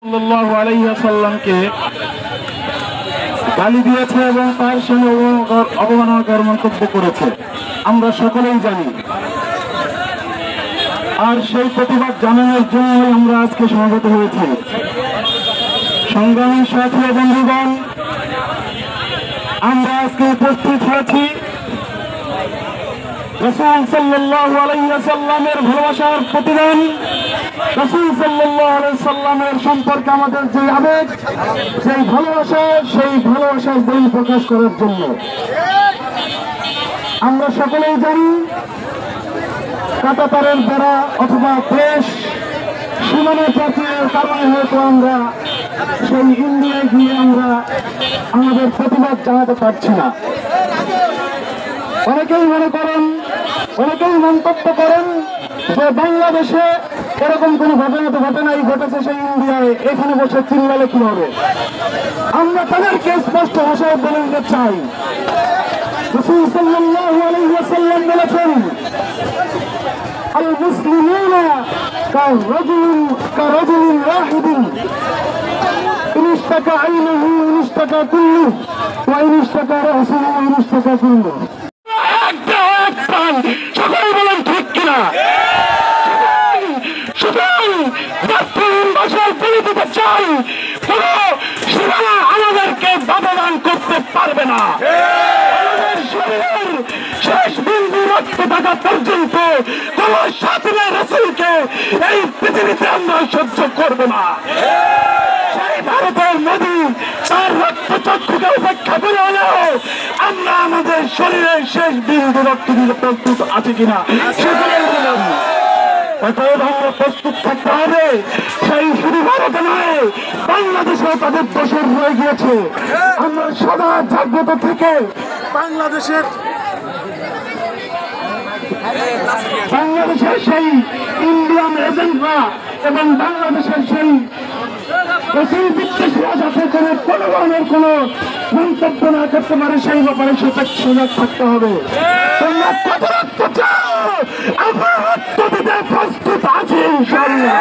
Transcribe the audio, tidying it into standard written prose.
সাল্লাল্লাহু আলাইহি ওয়াসাল্লামকে গালি দিয়েছে এবং তার সঙ্গে অবমাননাকর মন্তব্য করেছে, আমরা সকলেই জানি। আর সেই প্রতিবাদ জানানোর জন্যই আমরা আজকে সমবেত হয়েছি। সংগ্রামী সাথী ও বন্ধুগণ, আমরা আজকে উপস্থিত হয়েছি রাসূল সাল্লাল্লাহু আলাইহি ওয়াসাল্লামের ভালোবাসার প্রতিদান, রাসূল সাল্লাল্লাহু আলাইহি ওয়াসাল্লামের সম্পর্কে আমাদের যে আবেগ, সেই ভালোবাসার দলিল প্রকাশ করার জন্য। আমরা সকলেই জানি কাঁটাতারের বেড়া অথবা দেশ সীমানা প্রাচীরের কারণে হয়তো আমরা সেই ইন্ডিয়ায় গিয়ে আমরা আমাদের প্রতিবাদ জানাতে পারছি না। অনেকেই মনে করেন, অনেকেই মন্তব্য করেন যে বাংলাদেশে এরকম কোন ঘটনা তো ঘটনাই ঘটেছে সেই ইন্ডিয়ায়, এখানে বসে চিল্লালে কি হবে। আমরা তাদেরকে স্পষ্ট ভাষায় বলে দিতে চাই, রাসূল সাল্লাল্লাহু আলাইহি ওয়াসাল্লাম বলেছেন, আল মুসলিমুনা কারাজুলিন ওয়াহিদিন ইন ইশতাকা আইনুহু ইন ইশতাকা কুল্লুহু ওয়া ইন ইশতাকা রাসুহু ইন ইশতাকা কুল্লুহু। সকলে বলেন ঠিক কিনা? ভাষায় বলে দিতে চাই, কোন সীমানা আমাদেরকে ব্যবধান করতে পারবে না। আমাদের শরীরের শেষ বিন্দু রক্ত থাকা পর্যন্ত কোন সাথীরা রাসূলকে এই পৃথিবীতে আমরা সহ্য করব না। সেই ভারতের নদী তার রক্ত চক্ষুকে উপেক্ষা করে হলেও আমরা আমাদের শরীরের শেষ বিন্দু রক্ত দিতে প্রস্তুত আছে কিনা সেগুলোই বললাম। অতএব আমরা প্রস্তুত থাকতে হবে। সেই শুধু ভারতে নয়, বাংলাদেশেও তাদের দোষর রয়ে গিয়েছে। আমরা সদা জাগ্রত থেকে বাংলাদেশের সেই ইন্ডিয়ান এজেন্টরা এবং বাংলাদেশের সেই বিদ্বেষীরা যাতে করে কোনো ধরনের কোনো মন্তব্য না করতে পারে সেই ব্যাপারে সজাগ থাকতে হবে। তোমরা কত রক্ত চাও, আমরা রক্ত দিতে প্রস্তুত আছি ইনশাআল্লাহ।